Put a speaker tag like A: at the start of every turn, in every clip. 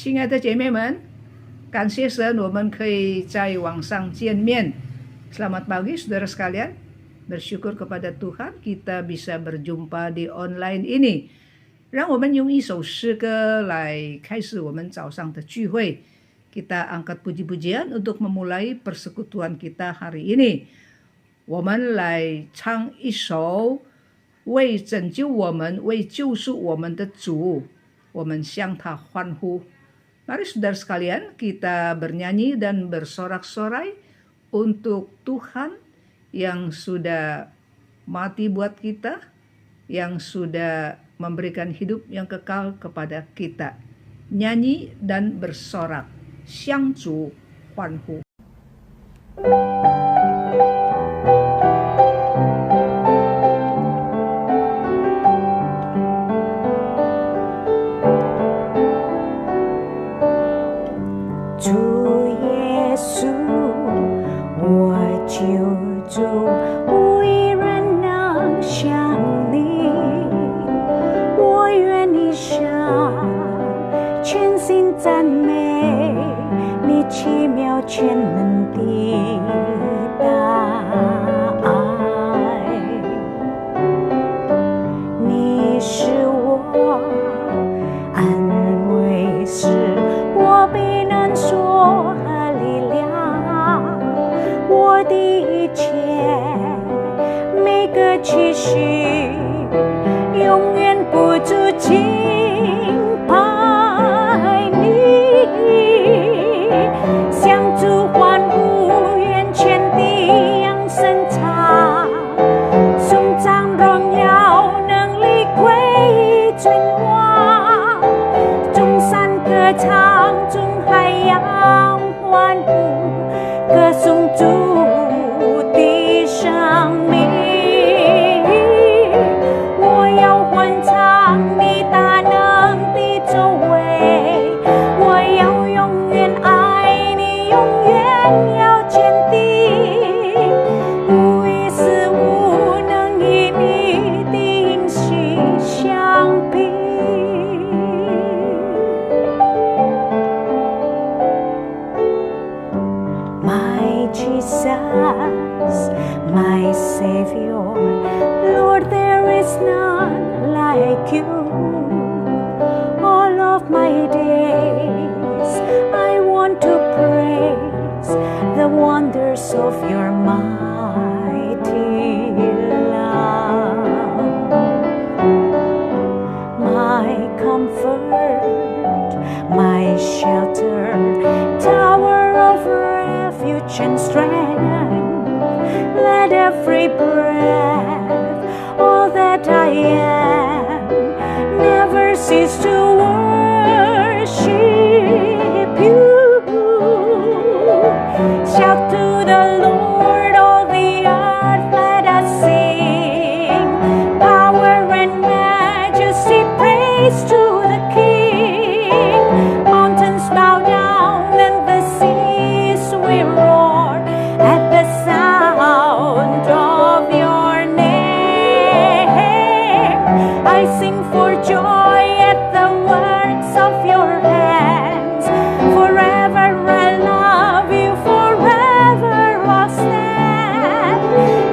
A: 亲爱的姐妹们，感谢神，我们可以在网上见面。Selamat pagi saudara sekalian. Bersyukur kepada Tuhan kita bisa berjumpa di online ini. 让我们用一首诗歌来开始我们早上的聚会。Kita angkat puji-pujian untuk memulai persekutuan kita hari ini. 我们来唱一首为拯救我们、为救赎我们的主，我们向他欢呼。Mari saudara sekalian, kita bernyanyi dan bersorak-sorai untuk Tuhan yang sudah mati buat kita, yang sudah memberikan hidup yang kekal kepada kita. Nyanyi dan bersorak, 向主欢呼。
B: 全能的大爱，你是我安慰，是我避难所和力量，我的一切，每个期许，永远不住敬拜你。向主欢呼，愿全地扬声唱，颂赞荣耀能力归尊王，众山歌唱，众海洋欢呼，歌颂主的生命。我要欢唱你大能的作为，我要永远爱你，永远要坚定，无一丝无能与你的应许相比。My Jesus, my Savior, Lord, there is none like you. All of my days I want to praise the wonders of your mighty love. My comfort, my shelter, tower of refuge and strength, let every breath, all that I am, never cease to worship you. Shout to the Lord, all the earth, let us sing. Power and majesty, praise to the King. Mountains bow down and the seas will roar at the sound of your name. I sing for joy at the works of your hands. Forever I love you, forever I'll stand.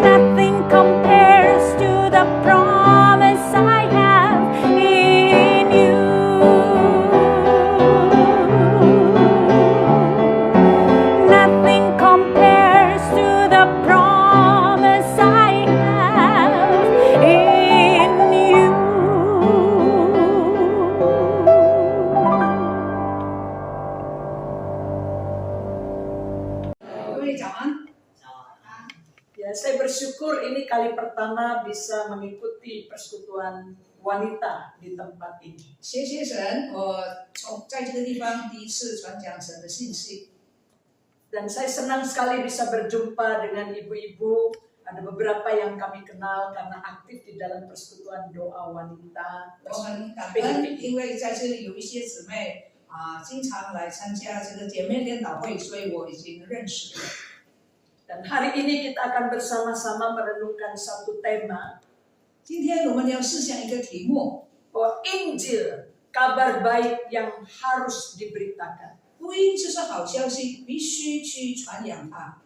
B: Nothing compares to the promise I have in you. Nothing compares to the promise I have in you.
A: 各位早安。
C: Ya, saya bersyukur ini kali pertama bisa mengikuti persekutuan wanita di tempat ini.
A: 谢谢神，我在这个地方第一次传讲神的信息。
C: Dan saya senang sekali bisa berjumpa dengan ibu-ibu. Ada beberapa yang kami kenal karena aktif di dalam persekutuan doa wanita.
A: 我很感恩，因为在这里有一些姊妹经常来参加这个姐妹联祷会，所以我已经认识了。
C: Dan hari ini kita akan bersama-sama merenungkan satu tema.
A: 今天我们要思想一个题目，
C: Bahwa Injil kabar baik yang harus diberitakan.
D: 福音就是好消息，必须去传扬它。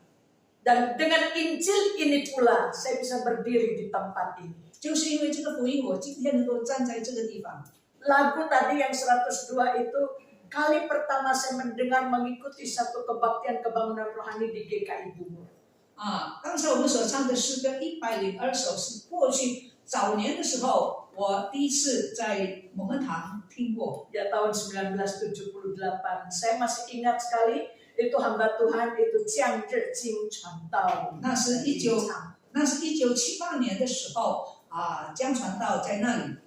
C: Dan dengan Injil ini pula saya bisa berdiri di tempat ini.
D: 就是因为这个福音，我今天能够站在这个地方。
C: Lagu tadi yang 102 itu kali pertama saya mendengar mengikuti satu kebaktian kebangunan rohani di GKI Bungur.
D: 刚才我们所唱的诗歌102首是过去早年的时候，我第一次在蒙恩堂听过。
C: Ya tahun 1978. Saya masih ingat sekali itu hamba Tuhan itu Jiang Zhi Jing Chuan Dao.
D: 那是1978年的时候江传道在那里。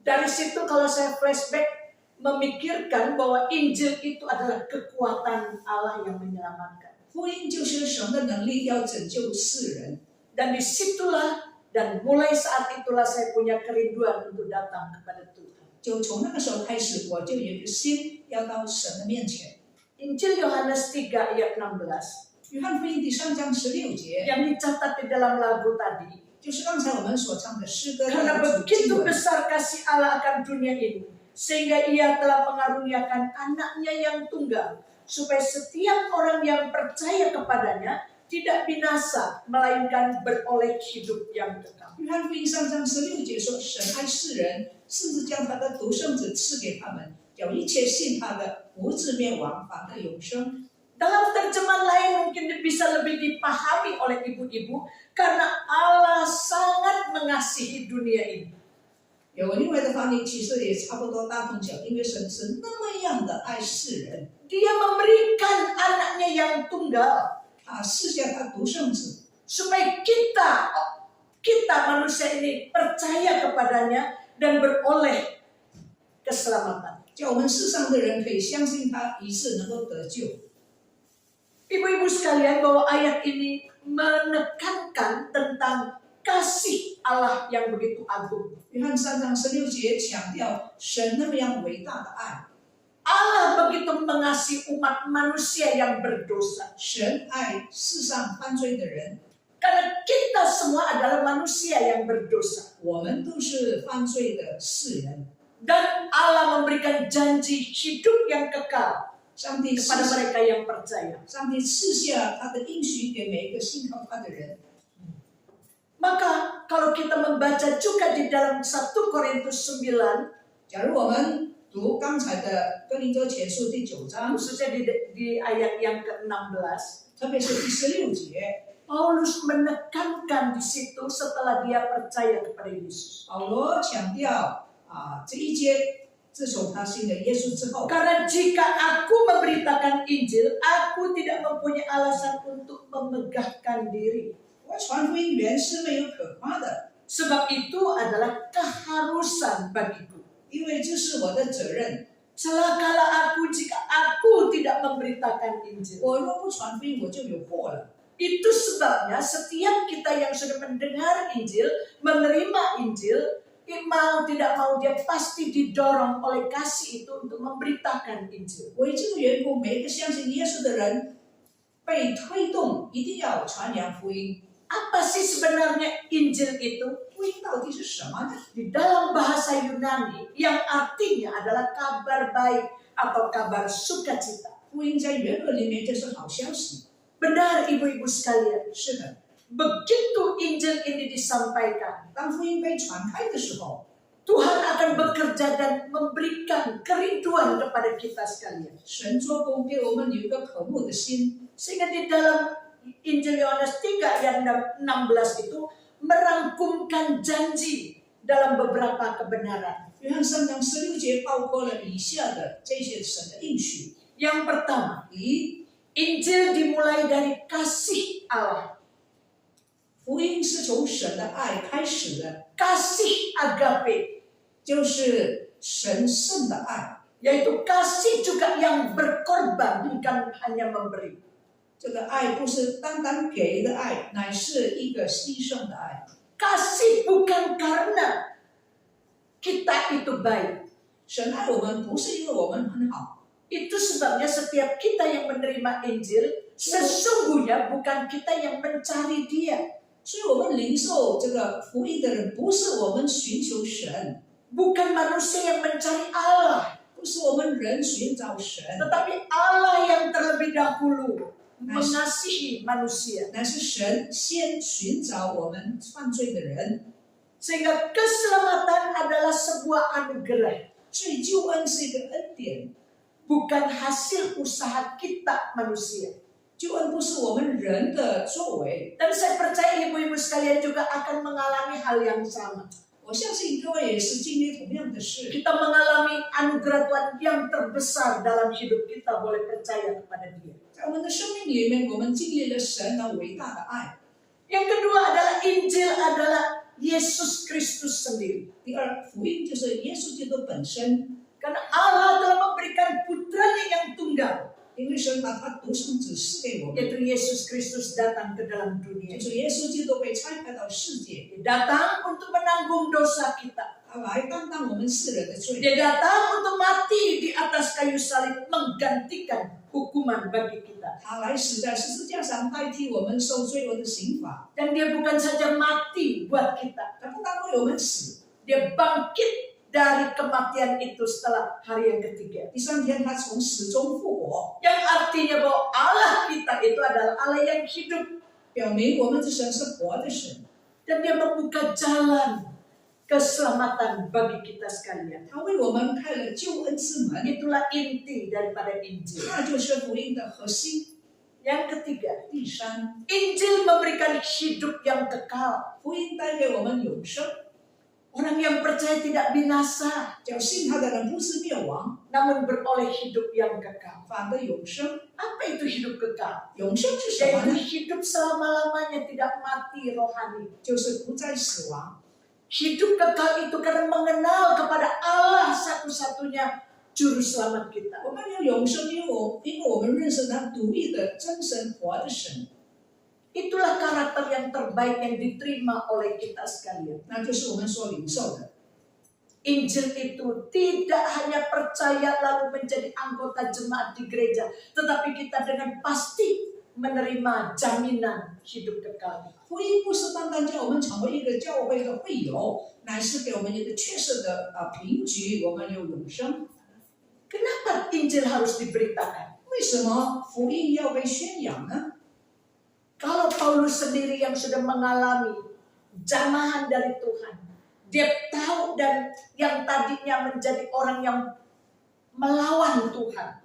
C: Dari situ kalau saya flashback memikirkan bahwa Injil itu adalah kekuatan Allah yang menyelamatkan.
D: 福音就是神的能力，要拯救世人。
C: Dan disitulah dan mulai saat itulah saya punya kerinduan untuk datang kepada Tuhan.
D: 就从那个时候开始，我就有一个心要到神的面前。
C: Injil Yohanes 3 ayat 16
D: 约翰福音第3章16节，
C: yang dicatat di dalam lagu tadi.
D: 就是刚才我们所唱的诗歌的
C: Karena
D: 主经
C: begitu
D: 文。
C: besar kasih Allah akan dunia ini, sehingga Ia telah mengaruniakan anaknya yang tunggal, supaya setiap orang yang percaya kepadanya tidak binasa, melainkan beroleh hidup yang kekal.
D: 约翰福音3章16节说：“神爱世人，甚至将他的独生子赐给他们，叫一切信他的不至灭亡，反得永生。”
C: Dalam terjemahan lain mungkin bisa lebih dipahami oleh ibu-ibu, karena Allah sangat mengasihi dunia ini.
D: 有另外的翻译，其实也差不多大同小异，因为神是那么样的爱世人，
C: Dia memberikan anaknya yang tunggal,
D: 他赐下他独生子，
C: supaya kita manusia ini percaya kepadanya dan beroleh keselamatan.
D: 叫我们世上的人可以相信他，以致能够得救。
C: Ibu-ibu sekalian, bahwa ayat ini menekankan tentang kasih Allah yang begitu agung.
D: 约翰3章16节强调神那么样伟大的爱，
C: Allah begitu mengasihi umat manusia yang berdosa.
D: 神爱世上犯罪的人，
C: Karena kita semua adalah manusia yang berdosa.
D: 我们都是犯罪的世人。
C: Dan Allah memberikan janji hidup yang kekal
D: 上帝
C: kepada
D: 赐
C: mereka yang percaya.
D: 上帝赐下他的应许给每一个信靠他的人。
C: Maka kalau kita membaca juga di dalam 1 Korintus 9,
D: 假如我们读刚才的哥林多前书第9章，
C: khususnya di ayat yang ke-16,
D: 特别是第16节，
C: Paulus menekankan di situ setelah dia percaya kepada Yesus.
D: 保罗强调这一节，自从他信了耶稣之后，
C: Karena jika aku memberitakan Injil, aku tidak mempunyai alasan untuk memegahkan diri.
D: 我传福音原是没有可夸的，
C: Sebab itu adalah keharusan bagiku.
D: 因为这是我的责任。
C: Celakalah aku jika aku tidak memberitakan Injil.
D: 我若不传福音，我就有祸了。
C: Itu sebabnya setiap kita yang sudah mendengar Injil, menerima Injil, mau tidak mau dia pasti didorong oleh kasih itu untuk memberitakan Injil.
D: 为这个缘故，每一个相信耶稣的人被推动一定要传扬福音。
C: Apa sih sebenarnya Injil itu?
D: 福音到底是什么呢？
C: Di dalam bahasa Yunani yang artinya adalah kabar baik atau kabar sukacita.
D: 福音在原文里面就是好消息。
C: Benar ibu-ibu sekalian.
D: 是的，
C: Begitu Injil ini disampaikan,
D: 当福音被传开的时候，
C: Tuhan akan bekerja dan memberikan kerinduan kepada kita sekalian.
D: 神做工给我们留一个渴慕的心。
C: Sehingga di dalam Injil Yohanes 3 ayat 16 itu merangkumkan janji dalam beberapa kebenaran.
D: 约翰3章16节包括了以下的这些神的应许。
C: Yang pertama,
D: 第一，
C: Injil dimulai dari kasih Allah.
D: 福音是从神的爱开始的，
C: Kasih agape,
D: 就是神圣的爱。
C: yaitu kasih juga yang berkorban, bukan hanya memberi.
D: 这个爱不是单单给的爱，乃是一个牺牲的爱。
C: Kasih bukan karena kita itu baik.
D: 神爱我们不是因为我们很好，
C: Itu sebabnya setiap kita yang menerima Injil, sesungguhnya bukan kita yang mencari Dia.
D: 所以我们领受这个福音的人，不是我们寻求神，
C: Bukan manusia yang mencari Allah,
D: 不是我们人寻找神，
C: tetapi Allah yang terlebih dahulu mengasihi manusia.
D: 乃是神先寻找我们犯罪的人。
C: Sehingga keselamatan adalah sebuah anugerah,
D: 所以救恩是一个恩典，
C: bukan hasil usaha kita manusia.
D: 救恩不是我们人的作为。
C: Dan saya percaya ibu-ibu sekalian juga akan mengalami hal yang sama.
D: 我相信各位也是经历同样的事。
C: Kita mengalami anugerah Tuhan yang terbesar dalam hidup kita, boleh percaya kepada Dia.
D: 在我们的生命里面，我们经历了神的伟大的爱。
C: Yang kedua adalah Injil adalah Yesus Kristus sendiri.
D: 第二，福音就是耶稣基督本身，
C: Karena Allah telah memberikan putranya yang tunggal,
D: 因为神把他独生子赐给我们，
C: yaitu Yesus Kristus datang ke dalam dunia.
D: 就是耶稣基督被差派到世界，
C: Dia datang untuk menanggung dosa kita.
D: 他来担当我们世人的罪，
C: Dia datang untuk mati di atas kayu salib, menggantikan hukuman bagi kita.
D: 他来死在十字架上代替我们受罪恶的刑罚。
C: Dan dia bukan saja mati buat kita,
D: 他不但为我们死，
C: dia bangkit dari kematian itu setelah hari yang ketiga.
D: 第三天他从死中复活，
C: Yang artinya bahwa Allah kita itu adalah Allah yang hidup.
D: 表明我们的神是活的神，
C: Dan dia membuka jalan keselamatan bagi kita sekalian.
D: 他为我们开了救恩之门，
C: Itulah inti daripada Injil.
D: 那就是福音的核心。
C: Yang ketiga,
D: 第三，
C: Injil memberikan hidup yang kekal.
D: 福音带给我们永生，
C: Orang yang percaya tidak binasa,
D: 叫信他的人不是灭亡，
C: namun beroleh hidup yang kekal.
D: 反得永生。
C: Apa itu hidup kekal?
D: 永生是什么
C: Yaitu
D: 呢？
C: hidup selama-lamanya, tidak mati rohani.
D: 就是不再死亡。
C: Hidup kekal itu karena mengenal kepada Allah satu-satunya juru selamat kita.
D: 我们有永生，因为我们认识那独一的真神活的神，
C: Itulah karakter yang terbaik yang diterima oleh kita sekalian.
D: 那就是我们所领受的。
C: Injil itu tidak hanya percaya lalu menjadi anggota jemaat di gereja, tetapi kita dengan pasti menerima jaminan hidup kekal.
D: 福音不是单单叫我们成为一个教会的会友，乃是给我们一个确实的凭据，我们有永生。
C: Kenapa Injil harus diberitakan?
D: 为什么福音要被宣扬呢？
C: Kalau Paulus sendiri yang sudah mengalami jamahan dari Tuhan, dia tahu dan yang tadinya menjadi orang yang melawan Tuhan,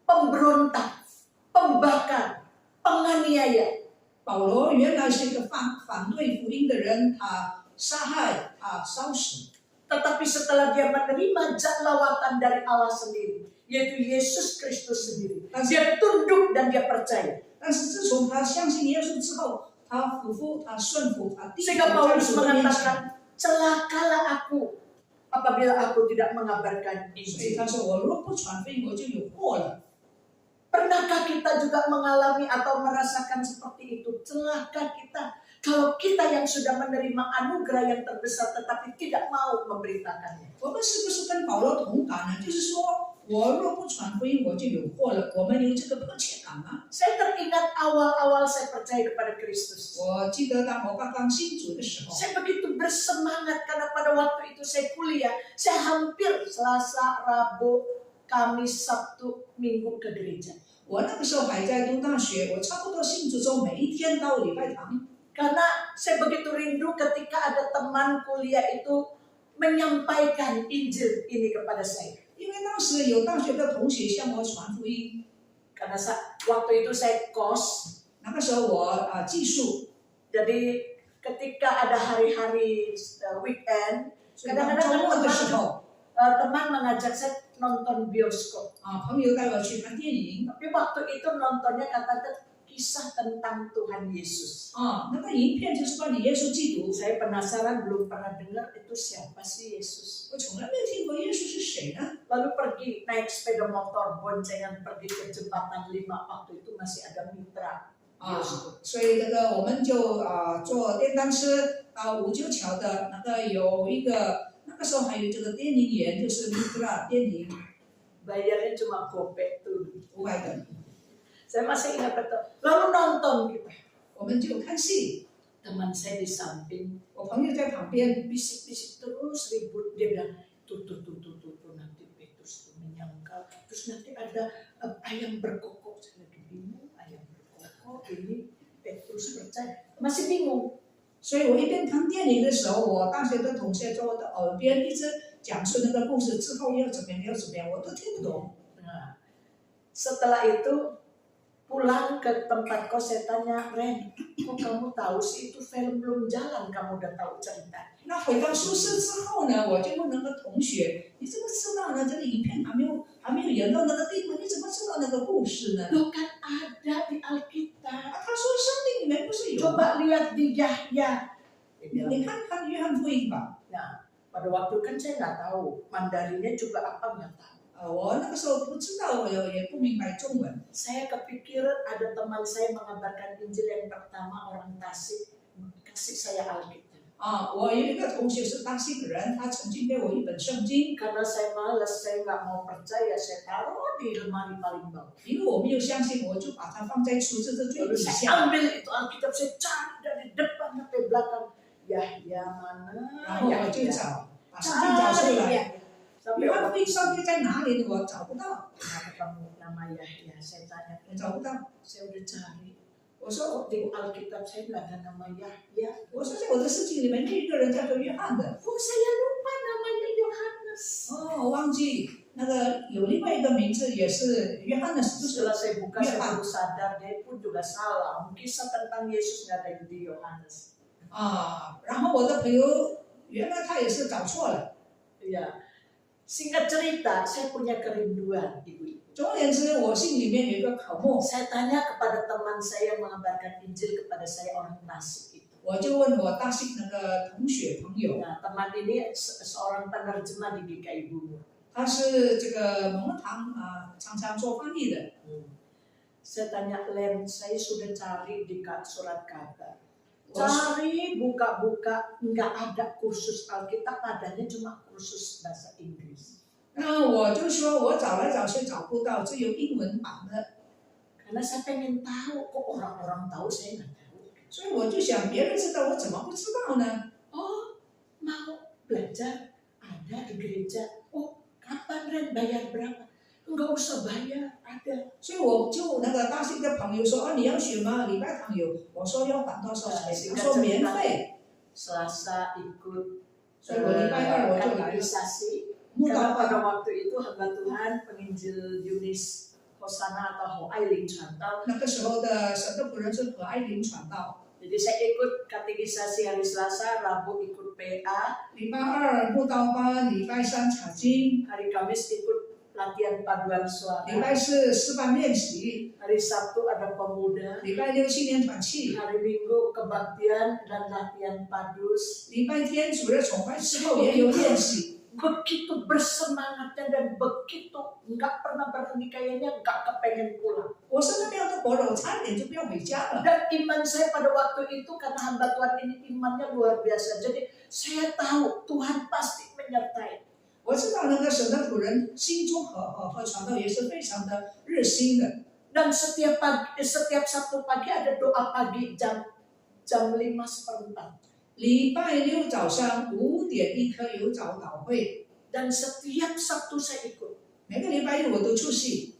C: pemberontak, pembakar, penganiaya.
D: 保罗原来是一个反对福音的人，他杀害、烧死。
C: Tetapi setelah dia menerima lawatan dari Allah sendiri, yaitu Yesus Kristus sendiri, dia tunduk dan dia percaya.
D: 但是自从他相信耶稣之后，他俯伏，他顺服，他低头
C: Sehingga
D: 在
C: Paulus
D: 主的面前。
C: mengatakan, celakalah aku apabila aku tidak mengabarkan
D: 所以
C: Injil.
D: 他说：“我若不传福音，我就有祸了。”
C: Pernahkah kita juga mengalami atau merasakan seperti itu? Celaka kita kalau kita yang sudah menerima anugerah yang terbesar tetapi tidak mau memberitakannya.
D: 我们是不是跟保罗同感呢？就是说，我若不传福音，我就有祸了。我们有这个迫切感吗？
C: Saya teringat awal-awal saya percaya kepada Kristus.
D: 我记得当我刚刚信主的时候，
C: Saya begitu bersemangat karena pada waktu itu saya kuliah. Saya hampir Selasa, Rabu, Kamis, Sabtu, Minggu ke gereja.
D: 我那个时候还在读大学，我差不多信主中每一天到礼拜堂。
C: Karena saya begitu rindu ketika ada teman kuliah itu menyampaikan Injil ini kepada saya.
D: 因为当时有大学的同学向我传福音，
C: Karena waktu itu saya kos,
D: 那个时候我寄宿，
C: jadi ketika ada hari-hari weekend,
D: 所以当周末的时候，
C: teman mengajak saya nonton bioskop.
D: 朋友带我去看电影。
C: Tapi waktu itu nontonnya kata kisah tentang Tuhan Yesus.
D: 那个影片就是关于耶稣基督。
C: Saya penasaran, belum pernah dengar itu siapa sih Yesus.
D: 我从来没有听过耶稣是谁呢？
C: Lalu pergi naik sepeda motor boncengan pergi ke jembatan 5, waktu itu masih ada mitra.
D: 所以那个我们就坐电单车到五九桥的那个有一个，那个时候还有这个电影院，就是 Mitra 电影，
C: Bayarnya cuma gopek tuh.
D: 500等，
C: Saya masih ingat betul. Lalu nonton kita.
D: 我们就看戏。
C: Teman saya di samping
D: 我朋友在旁边，
C: bisik-bisik terus ribut. Dia bilang, tuh, nanti Petrus tuh menyangkal. Terus nanti ada ayam berkokok. Saya lagi bingung, ayam berkokok ini Petrus percaya. Masih bingung.
D: 所以我一边看电影的时候，我大学的同学在我的耳边一直讲述那个故事，之后要怎么样，我都听不懂。
C: Nah, setelah itu pulang ke tempat kos, saya tanya, Ren, kok kamu tahu sih itu film belum jalan, kamu udah tahu cerita?
D: 那回到宿舍之后呢，我就问那个同学：“你怎么知道呢？这个影片还没有演到那个地步，你怎么知道那个故事呢？”
C: Loh kan ada di Alkitab.
D: 他说：“圣经里面不是有吗？
C: Coba lihat di Yahya. Dia bilang,
D: 你看看约翰福音吧。”
C: Nah, pada waktu kan saya nggak tahu Mandarinnya juga apa nggak tahu.
D: 我那个时候不知道，我也不明白中文。
C: Saya kepikir ada teman saya mengabarkan Injil yang pertama orang Tasik kasih saya Alkitab.
D: 我有一个同学是大溪的人，他曾经给我一本圣经，
C: Karena saya malas, saya nggak mau percaya, saya taruh di lemari paling bawah.
D: 因为我没有相信，我就把它放在橱子的最
C: Lalu
D: 底
C: saya
D: 下，
C: ambil itu Alkitab, saya cari dari depan sampai belakang. Yahya mana?
D: 然后我就
C: Yahya.
D: 找，把圣经找出
C: Cari
D: 来。
C: Yahya. Sampai
D: 约翰
C: waktu
D: 福音上面在哪里呢？我找不到，
C: ketemu nama Yahya, saya tanya,
D: 我找不到。
C: saya udah cari.
D: 我说，
C: Kok di Alkitab saya nggak ada nama Yahya?
D: 我说在我的圣经里面有一个人叫做约翰的。
C: Oh, saya lupa namanya Yohanes.
D: 我忘记那个有另外一个名字也是约翰的，是不是？
C: Setelah saya buka, saya
D: Yohanes.
C: baru sadar dia pun juga salah. Kisah tentang Yesus nggak ada di Yohanes.
D: 然后我的朋友原来他也是找错了。
C: Ya, singkat cerita, saya punya kerinduan, Ibu.
D: 总而言之，我心里面有一个渴慕，
C: Saya tanya kepada teman saya yang mengabarkan Injil kepada saya orang Tasik itu.
D: 我就问我大兴那个同学朋友，
C: Nah, teman ini seorang penerjemah di GKI Bungur.
D: 他是这个蒙恩堂常常做翻译的。
C: Saya tanya, Len, saya sudah cari di surat kabar.
D: Oh.
C: Cari, buka-buka, nggak ada kursus Alkitab, adanya cuma kursus bahasa Inggris.
D: 那我就说我找来找去找不到，只有英文版的，
C: Karena saya pengen tahu, kok orang-orang tahu, saya nggak tahu.
D: 所以我就想别人知道，我怎么不知道呢？
C: Oh, mau belajar? Ada di gereja. Oh, kapan Ren? Bayar berapa? Enggak usah bayar, ada.
D: 所以我就那个大兴的朋友说，你要学吗？礼拜堂有，我说要还多少钱？他说免费，
C: Selasa ikut
D: 所以我礼拜二我就来了。
C: katekisasi.
D: 慕
C: Karena
D: 道
C: pada
D: 班，
C: waktu itu hamba Tuhan penginjil Yunis Hosana atau Hoai传道.
D: 那个时候的神的仆人是何爱玲传道。
C: Jadi saya ikut katekisasi hari Selasa, Rabu ikut PA,
D: 礼拜二慕道班，礼拜三查经，
C: hari Kamis ikut latihan paduan
D: 礼
C: suara,
D: 拜四诗班练习，
C: hari Sabtu ada pemuda,
D: 礼拜六青年团契，
C: hari Minggu kebaktian dan latihan padus.
D: 礼拜天主日崇拜之后也有练习。
C: Begitu bersemangatnya dan begitu nggak pernah berhenti, kayaknya nggak kepengen pulang.
D: 我是那边的活了，我差点就不要回家了。
C: Dan iman saya pada waktu itu karena hamba Tuhan ini imannya luar biasa. Jadi saya tahu Tuhan pasti menyertai.
D: 我知道那个神的仆人心中和传道也是非常的热心的。
C: Dan setiap Sabtu pagi ada doa pagi jam 5:04.
D: 礼拜六早上5点1刻有早祷会，
C: Dan setiap Sabtu saya ikut.
D: 每个礼拜六我都出席。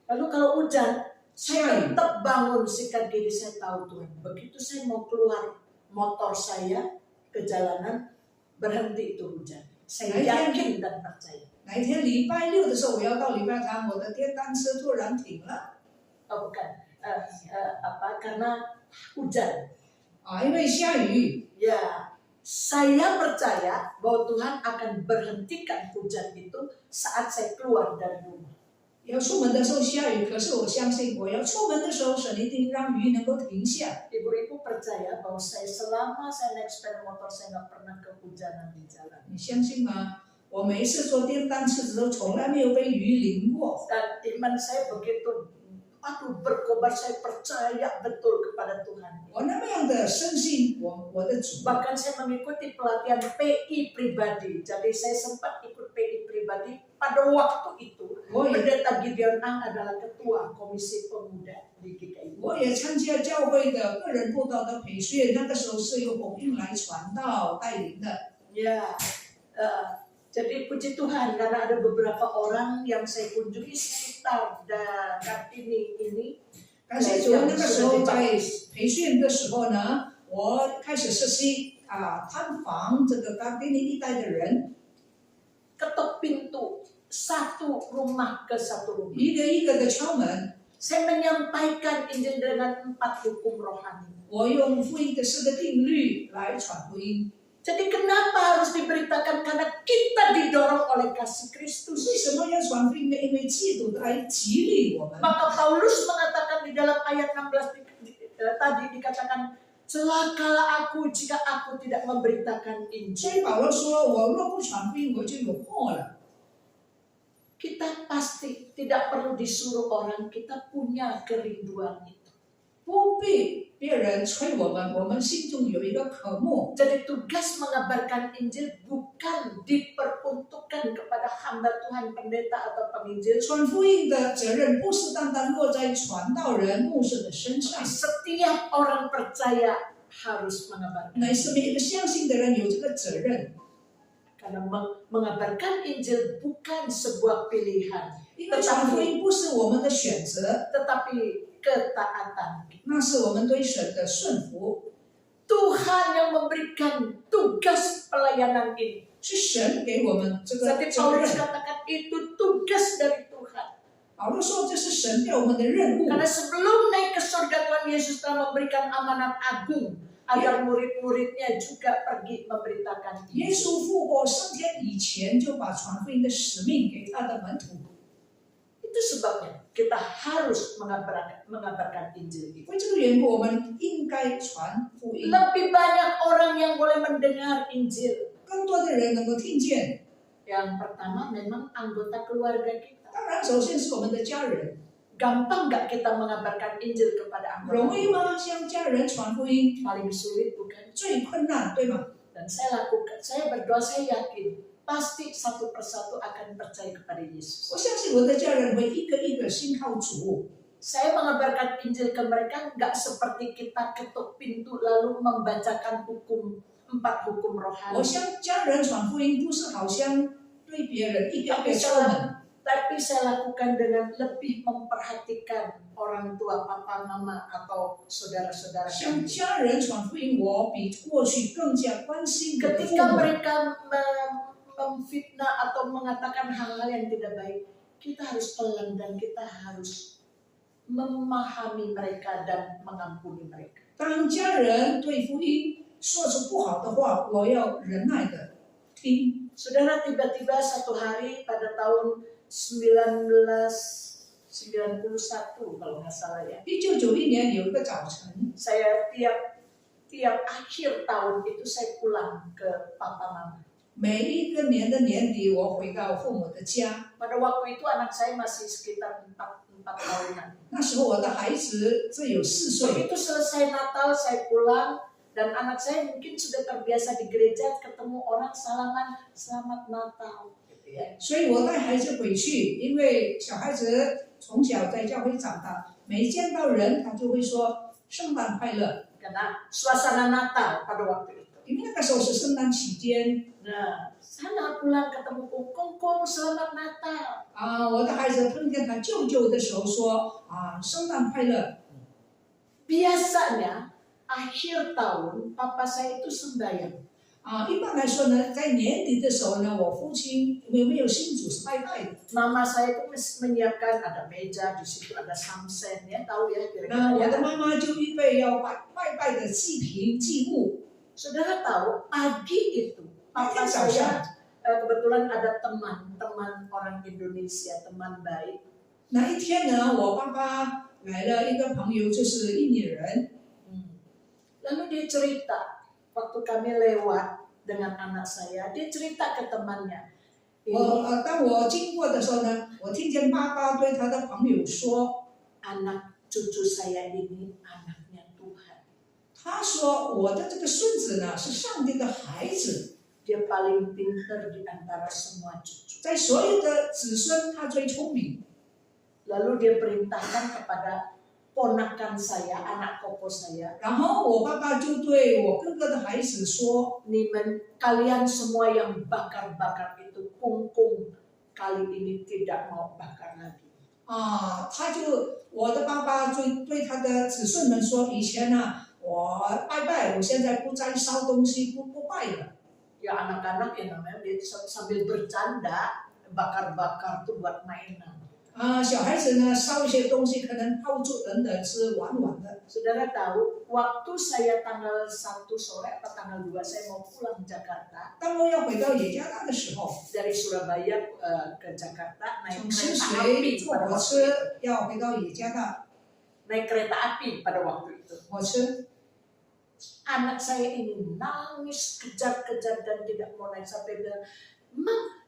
C: Lalu kalau hujan, saya
D: Siang.
C: tetap bangun sikat diri, saya tahu Tuhan. Begitu saya mau keluar motor saya ke jalanan, berhenti itu hujan. Saya yakin dan percaya.
D: 哪一天礼拜六的时候我要到礼拜堂，我的电单车突然停了
C: Oh bukan, karena hujan.
D: 因为下雨。
C: Ya, saya percaya bahwa Tuhan akan berhentikan hujan itu saat saya keluar dari rumah.
D: 要出门的时候下雨，可是我相信我要出门的时候，神一定让雨能够停下。
C: Ibu-ibu percaya bahwa selama saya naik sepeda motor, saya nggak pernah kehujanan di jalan.
D: 你相信吗？我每一次坐电单车的时候，从来没有被雨淋过。
C: Dan iman saya begitu, berkobar, saya percaya betul kepada Tuhan.
D: 我那么样的深信我的主。
C: Bahkan saya mengikuti pelatihan PI pribadi. Jadi saya sempat ikut PI pribadi pada waktu itu.
D: 我也
C: Pendeta Gideon Ang adalah ketua komisi pemuda di GKI.
D: 我也参加教会的个人布道的培训，那个时候是由福音来传道带领的。
C: Ya, jadi puji Tuhan karena ada beberapa orang yang saya kunjungi sekitar Kartini ini.
D: 感谢主，那个时候在培训的时候呢，我开始实习探访这个冈丁尼一带的人，
C: Ketuk pintu satu rumah ke satu rumah.
D: 一个一个的敲门。
C: Saya menyampaikan Injil dengan 4 hukum rohani.
D: 我用福音的4个定律来传福音。
C: Jadi kenapa harus diberitakan? Karena kita didorong oleh kasih
D: 为
C: Kristus.
D: 什么要传福音呢？因为基督来激励我们。
C: Maka Paulus mengatakan di dalam ayat 16 tadi dikatakan, celakalah aku jika aku tidak memberitakan
D: 所
C: Injil.
D: 以保罗说：“我若不传福音，我就有祸了。”
C: Kita pasti tidak perlu disuruh orang, kita punya kerinduan itu.
D: 不必别人催我们，我们心中有一个渴慕。
C: Jadi tugas mengabarkan Injil bukan diperuntukkan kepada hamba Tuhan, pendeta atau penginjil.
D: 传福音的责任不是单单落在传道人、牧师的身上，
C: Setiap orang percaya harus mengabarkan.
D: 乃是每一个相信的人有这个责任。
C: Karena mengabarkan Injil bukan sebuah pilihan,
D: 因为传福音不是我们的选择，
C: tetapi ketaatan.
D: 那是我们对神的顺服，
C: Tuhan yang memberikan tugas pelayanan ini.
D: 是神给我们这个
C: Seperti
D: 责
C: Paulus
D: 任。
C: katakan itu tugas dari Tuhan.
D: 保罗说这是神给我们的任务。
C: Karena sebelum naik ke surga Tuhan Yesus telah memberikan amanat agung agar murid-muridnya juga pergi memberitakan
D: 耶
C: Injil.
D: 稣复活升天以前，就把传福音的使命给他的门徒。
C: Itu sebabnya kita harus mengabarkan Injil itu.
D: 为这个缘故，我们应该传福音，
C: Lebih banyak orang yang boleh mendengar Injil.
D: 更多的人能够听见。
C: Yang pertama memang anggota keluarga kita.
D: 当然，首先是我们的家人。
C: Gampang nggak kita mengabarkan Injil kepada
D: 容
C: anggota?
D: 易吗？向家人传福音
C: Paling sulit bukan?
D: 最困难，对吗？
C: Dan saya lakukan, saya berdoa, saya yakin pasti satu persatu akan percaya kepada Yesus.
D: 我相信我的家人会一个一个信靠主。
C: Saya mengabarkan Injil ke mereka nggak seperti kita ketuk pintu lalu membacakan 4 hukum
D: 我
C: rohani.
D: 向家人传福音，不是好像对别人一个一个敲门，
C: Tapi saya lakukan dengan lebih memperhatikan orang tua, papa, mama, atau saudara-saudara
D: 向
C: kami.
D: 家人传福音，我比过去更加关心我的父
C: Ketika
D: 母。
C: mereka memfitnah atau mengatakan hal-hal yang tidak baik, kita harus pelan dan kita harus memahami mereka dan mengampuni mereka.
D: 当家人对福音说出不好的话，我要忍耐的听。
C: Saudara, tiba-tiba satu hari pada tahun 1991 kalau nggak salah ya,
D: 1991年有一个早晨，
C: saya tiap akhir tahun itu saya pulang ke papa mama.
D: 每一个年的年底，我回到父母的家。
C: Pada waktu itu anak saya masih sekitar 4 tahunan.
D: 那时候我的孩子只有4岁。
C: Begitu selesai Natal saya pulang dan anak saya mungkin sudah terbiasa di gereja ketemu orang salaman selamat Natal gitu ya.
D: 所以我带孩子回去，因为小孩子从小在教会长大，每见到人他就会说圣诞快乐，
C: Karena suasana Natal pada waktu itu.
D: 因为那个时候是圣诞期间
C: Nah, sana pulang ketemu kongkong selamat Natal.
D: 我的孩子碰见他舅舅的时候说圣诞快乐。
C: Biasanya akhir tahun papa saya itu sembahyang.
D: 一般来说呢，在年底的时候呢，我父亲因为没有信主是拜拜的，
C: Mama saya itu menyiapkan ada meja di situ ada samsen ya, tahu ya
D: 那
C: kira-kira
D: 我的
C: ya.
D: 妈妈就预备要拜拜的祭品祭物。
C: Saudara tahu pagi itu papa saya kebetulan ada teman orang Indonesia, teman baik.
D: 那一天呢，我爸爸来了一个朋友，就是印尼人。
C: Lalu dia cerita, waktu kami lewat dengan anak saya, dia cerita ke temannya.
D: 当我经过的时候呢，我听见爸爸对他的朋友说
C: Anak cucu saya ini anaknya Tuhan.
D: 他说我的这个孙子呢是上帝的孩子。
C: Dia paling pintar di antara semua cucu.
D: 在所有的子孙他最聪明。
C: Lalu dia perintahkan kepada ponakan saya, anak koko saya,
D: 然后我爸爸就对我哥哥的孩子说
C: kalian semua yang bakar-bakar itu kungkung kali ini tidak mau bakar lagi.
D: 我的爸爸就对他的子孙们说，以前呢、我拜拜，我现在不再烧东西，不拜了。
C: Ya anak-anak yang namanya dia sambil bercanda bakar-bakar tuh buat mainan.
D: 小孩子呢烧一些东西，可能泡住等等是玩玩的。
C: Saudara tahu, waktu saya tanggal 1 sore atau tanggal 2 saya mau pulang Jakarta
D: 当我要回到野加达的时候，
C: dari Surabaya ke Jakarta
D: 从
C: naik
D: 石
C: kereta
D: 水
C: api
D: 坐
C: pada
D: 火
C: waktu
D: 车
C: itu.
D: 要回到野加大，
C: Naik kereta api pada waktu itu.
D: 火车
C: Anak saya ini nangis kejar-kejar dan tidak mau naik sampai bilang, Mama,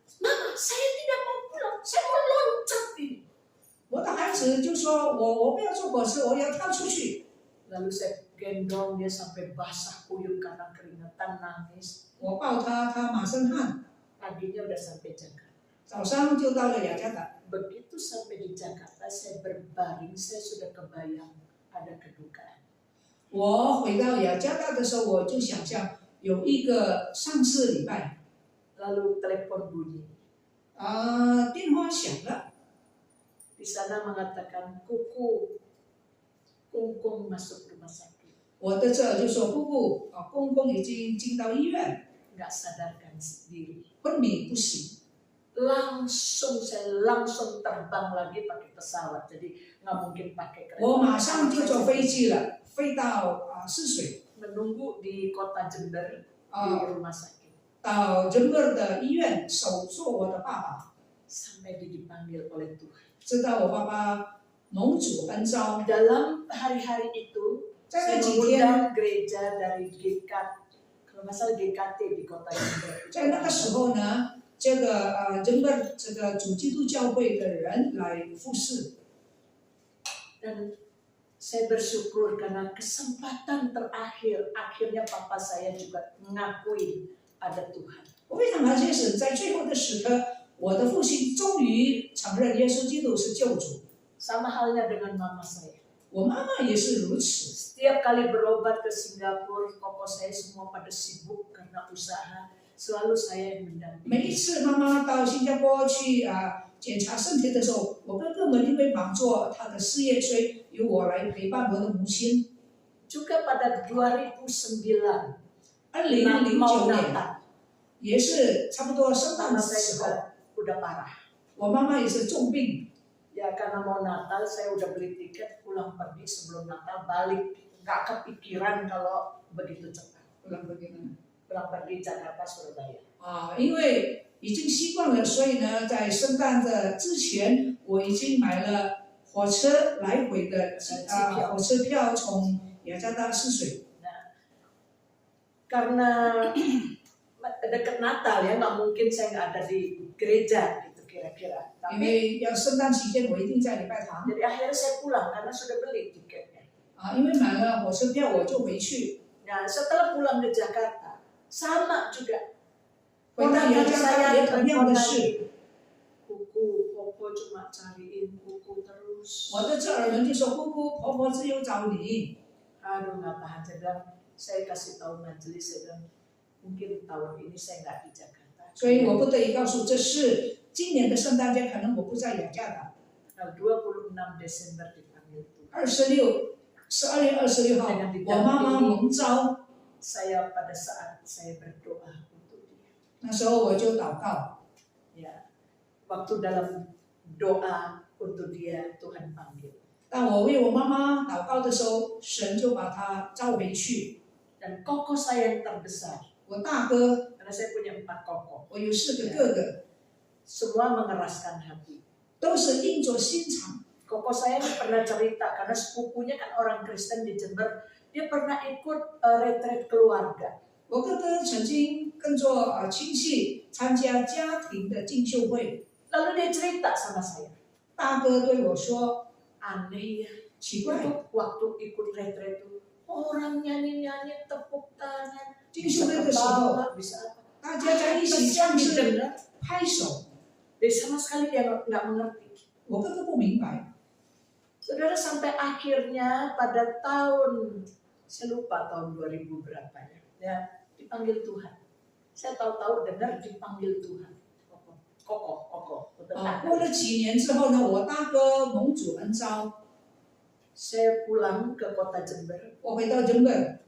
C: saya tidak mau pulang, saya mau loncat ini.
D: 我的孩子就说我不要坐火车，我要跳出去。
C: Lalu saya gendong dia sampai basah kuyup karena keringetan nangis.
D: 我抱他，他满身汗，
C: Paginya udah sampai Jakarta.
D: 早上就到了雅加达。
C: Begitu sampai di Jakarta, saya berbaring, saya sudah kebayang ada kedukaan.
D: 我回到雅加达的时候，我就想象有一个上次礼拜，
C: Lalu telepon bunyi.
D: 电话响了，
C: Di sana mengatakan, Kuku, Kungkung masuk rumah sakit.
D: 我的这就说姑姑公公已经进到医院，
C: Nggak sadarkan diri.
D: 昏迷不醒。
C: Saya langsung terbang lagi pakai pesawat. Jadi nggak mungkin pakai kereta.
D: 我马上就坐飞机了，飞到泗水，
C: Menunggu di kota Jember di rumah sakit.
D: 到仁波的医院守住我的爸爸，
C: Sampai dipanggil oleh Tuhan.
D: 直到我爸爸蒙主恩召。
C: Dalam hari-hari itu,
D: 在
C: saya
D: 那几天，
C: mengundang gereja dari kalau nggak salah GKT di kota Jember.
D: 在那个时候呢，这个仁波这个主基督教会的人来服侍。
C: Dan saya bersyukur karena kesempatan terakhir, akhirnya papa saya juga mengakui ada Tuhan.
D: 我非常感谢神，在最后的时刻，我的父亲终于承认耶稣基督是救主。
C: Sama halnya dengan mama saya.
D: 我妈妈也是如此。
C: Setiap kali berobat ke Singapura, koko saya semua pada sibuk karena usaha. Selalu saya yang
D: 每一
C: mendampingi.
D: 次妈妈到新加坡去检查身体的时候，我哥哥们因为忙做他的事业，所以由我来陪伴我的母亲。
C: Juga pada 2009,
D: 2009
C: mau
D: 年
C: Natal,
D: 也是差不多圣诞
C: mama
D: 的
C: saya
D: 时候，
C: udah parah.
D: 我妈妈也是重病。
C: Ya karena mau Natal, saya udah beli tiket pulang pergi sebelum Natal balik. Nggak kepikiran kalau begitu cepat. Pulang pergi Jakarta Surabaya.
D: 因为已经习惯了，所以呢，在圣诞的之前，我已经买了火车来回的火车票，从雅加达泗水。
C: Karena dekat Natal ya, nggak mungkin saya nggak ada di gereja gitu kira-kira.
D: 因
C: Tapi
D: 为要圣诞期间，我一定在礼拜堂。
C: jadi akhirnya saya pulang karena sudah beli tiketnya.
D: 因为买了火车票，我就回去。
C: Nah setelah pulang ke Jakarta, sama juga.
D: 回到雅
C: Ponakan
D: 加达
C: saya
D: 也同样
C: telepon
D: 的
C: lagi.
D: 事，
C: Kuku, Popo cuma cariin kuku terus.
D: 我的这耳人就说：“姑姑婆婆只有找你。
C: Aduh nggak tahan, saya bilang, saya kasih tahu majelis, saya bilang, mungkin tahun ini saya nggak di Jakarta. ”
D: 所以我不得已告诉这是今年的圣诞节，可能我不在雅加达。
C: Tanggal 26 Desember dipanggil Tuhan.
D: 12月26号，我妈妈蒙召，
C: Saya pada saat saya berdoa untuk dia.
D: 那时候我就祷告。
C: Ya, waktu dalam doa untuk dia Tuhan panggil.
D: 当我为我妈妈祷告的时候，神就把她召回去。
C: Dan koko saya yang terbesar,
D: 我大哥，
C: karena saya punya 4 koko,
D: 我有4个哥哥，
C: semua mengeraskan hati.
D: 都是硬着心肠。
C: Koko saya ini pernah cerita, karena sepupunya kan orang Kristen di Jember, dia pernah ikut retreat keluarga.
D: 我哥哥曾经跟着亲戚参加家庭的进修会，
C: Lalu dia cerita sama saya,
D: 大哥对我说
C: aneh ya,
D: 奇怪，
C: itu waktu ikut retreat itu orang nyanyi-nyanyi tepuk tangan,
D: 进
C: bisa
D: 修会的时候，
C: ketawa, bisa apa.
D: 大家在一起
C: Terus yang
D: 唱诗
C: didengar,
D: 拍手，
C: dia sama sekali dia nggak mengerti.
D: 我根本不明白。
C: Saudara sampai akhirnya pada tahun, saya lupa tahun 2000 berapa ya, dipanggil Tuhan. Saya tahu-tahu dengar dipanggil Tuhan. Kokoh, betul.
D: 过了几年之后呢，我大哥蒙主恩召，
C: Saya pulang ke kota Jember,
D: 我回到 Jember，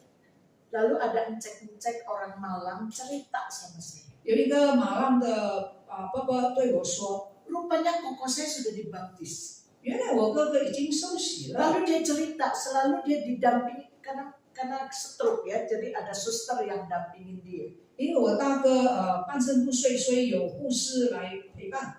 C: lalu ada encek-encek orang Malang cerita sama saya.
D: 有一个马浪的伯伯对我说，
C: Rupanya koko saya sudah dibaptis.
D: 原来我哥哥已经受洗了。
C: Lalu dia cerita, selalu dia didampingi karena stroke ya, jadi ada suster yang dampingin dia.
D: 因为我大哥半身不遂，所以有护士来陪伴。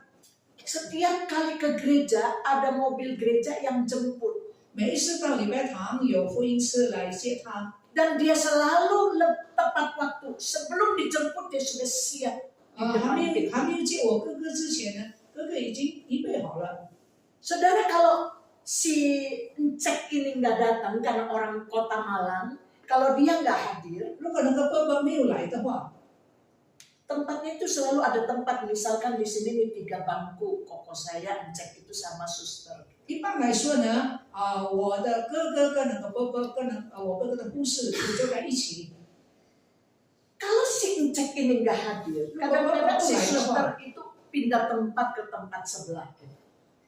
C: Setiap kali ke gereja ada mobil gereja yang jemput
D: 每一次到礼拜堂，有福音师来接他，
C: dan dia selalu tepat waktu. Sebelum dijemput dia sudah siap.
D: 还没有接我哥哥之前呢，哥哥已经预备好了。
C: Saudara, kalau si encek ini nggak datang karena orang kota Malang, kalau dia nggak hadir,
D: 如果那个伯伯没有来的话，
C: tempatnya itu selalu ada tempat. Misalkan di sini nih 3 bangku, koko saya, encek itu sama suster.
D: 一般来说呢，我的哥哥跟那个伯伯跟我哥哥的护士就在一起。
C: Kalau si encek ini nggak hadir, kadang-kadang si suster itu pindah tempat ke tempat sebelah.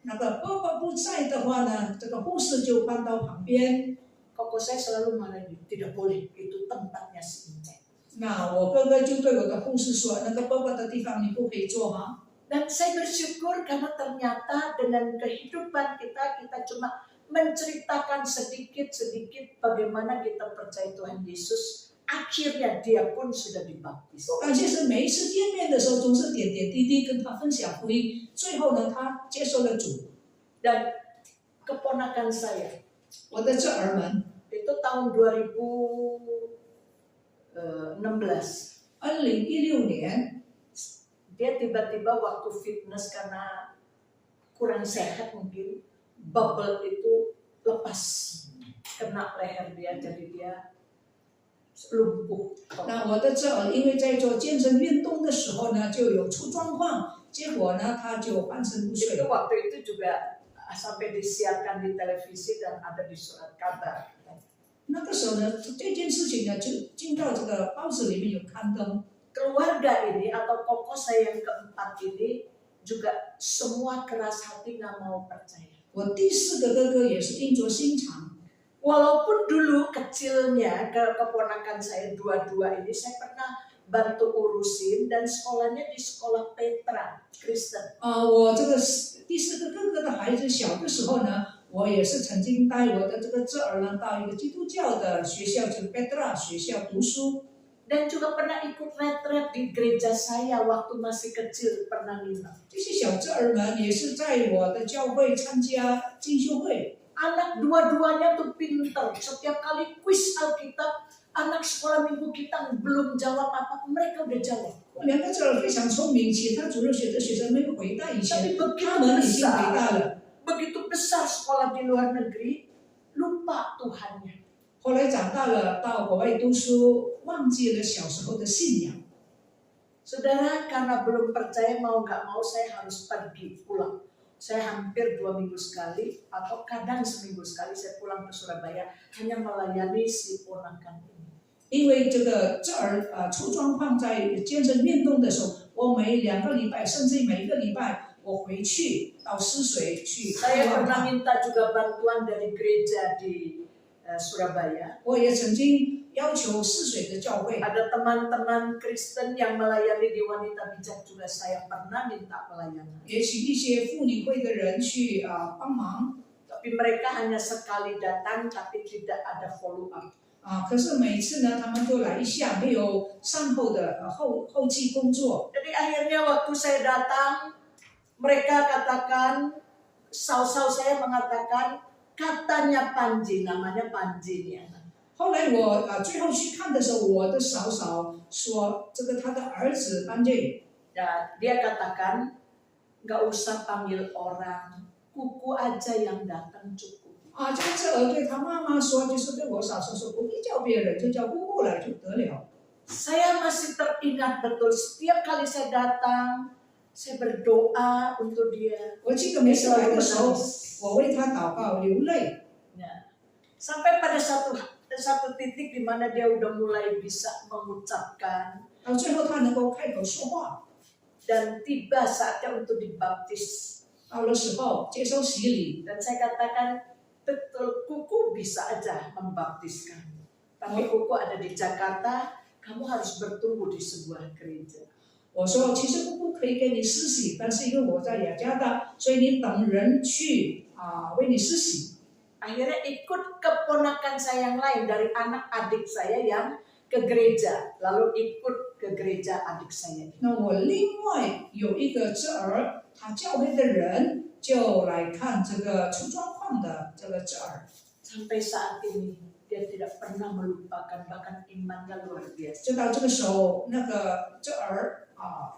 D: 那个伯伯不在的话呢，这个护士就搬到旁边。
C: Koko saya selalu marahin, tidak boleh, itu tempatnya si encek.
D: 那我哥哥就对我的护士说：“那个伯伯的地方你不可以做吗？”
C: Dan saya bersyukur karena ternyata dengan kehidupan kita cuma menceritakan sedikit-sedikit bagaimana kita percaya Tuhan Yesus. Akhirnya dia pun sudah dibaptis.
D: 我感谢神，每一次见面的时候总是点点滴滴跟他分享福音，最后呢，他接受了主。
C: Dan keponakan saya
D: 我的这儿们，
C: itu tahun 2016.
D: 2016年，
C: Dia tiba-tiba waktu fitness karena kurang sehat mungkin, bubble itu lepas, kena leher dia, jadi dia lumpuh.
D: 那我的这儿因为在做健身运动的时候呢，就有出状况，结果呢，他就半身不遂。
C: Itu waktu itu juga sampai disiarkan di televisi dan ada di surat kabar.
D: 那个时候呢，这件事情呢就进到这个报纸里面有刊登。
C: Keluarga ini atau koko saya yang keempat ini juga semua keras hati nggak mau percaya.
D: 我第4个哥哥也是硬着心肠。
C: Walaupun dulu kecilnya keponakan saya dua-dua ini saya pernah bantu urusin dan sekolahnya di sekolah Petra Kristen.
D: 我这个第4个哥哥的孩子小的时候呢，我也是曾经带我的这个侄儿呢到一个基督教的学校，就是 Petra 学校读书。
C: Dan juga pernah ikut retret di gereja saya waktu masih kecil, pernah nginep.
D: 这些小侄儿们也是在我的教会参加进修会。
C: Anak dua-duanya tuh pinter. Setiap kali kuis Alkitab, anak sekolah minggu kita belum jawab apa-apa, mereka udah jawab.
D: 我2个侄儿非常聪明，其他主日学的学生没有回答以前，
C: Tapi begitu
D: 他们已经回答
C: besar,
D: 了。
C: begitu besar sekolah di luar negeri, lupa Tuhannya.
D: 后来长大了，到国外读书，忘记了小时候的信仰。
C: Saudara, karena belum percaya mau nggak mau saya harus pergi pulang. Saya hampir 2 minggu sekali atau kadang seminggu sekali saya pulang ke Surabaya hanya melayani si ponakan ini.
D: 因为这个侄儿出状况在健身运动的时候，我每2个礼拜甚至每1个礼拜我回去到泗水去看
C: Saya
D: 望
C: pernah
D: 他。
C: minta juga bantuan dari gereja di Surabaya.
D: 我也曾经要求泗水的教会，
C: Ada teman-teman Kristen yang melayani di Wanita Bijak juga saya pernah minta pelayanan.
D: 也请一些妇女会的人去帮忙。
C: Tapi mereka hanya sekali datang tapi tidak ada follow up.
D: 可是每次呢，他们都来一下，没有善后的后期工作。
C: Jadi akhirnya waktu saya datang, mereka katakan, saus-saus saya mengatakan, katanya Panji, namanya Panji nih anak.
D: 后来我最后去看的时候，我的嫂嫂说，这个他的儿子班杰，
C: Dan dia katakan, nggak usah panggil orang, kuku aja yang datang cukup.
D: 这个侄儿对他妈妈说，就是对我嫂嫂说，不必叫别人，就叫姑姑来就得了。
C: Saya masih teringat betul setiap kali saya datang, saya berdoa untuk dia.
D: 我记得每次来的时候，我为他祷告流泪。
C: Ya. Sampai pada satu titik di mana dia udah mulai bisa mengucapkan
D: 到最后他能够开口说话，
C: dan tiba saatnya untuk dibaptis.
D: 到了时候接受洗礼，
C: Dan saya katakan betul Kuku bisa aja membaptiskan. Tapi Kuku ada di Jakarta, kamu harus bertumbuh di sebuah gereja.
D: 我说其实姑姑可以给你施洗，但是因为我在雅加达，所以你等人去为你施洗。
C: Akhirnya ikut keponakan saya yang lain dari anak adik saya yang ke gereja, lalu ikut ke gereja adik saya.
D: 那我另外有一个侄儿，他教会的人就来看这个出状况的这个侄儿。
C: Sampai saat ini dia tidak pernah melupakan, bahkan imannya luar biasa.
D: 就到这个时候，那个侄儿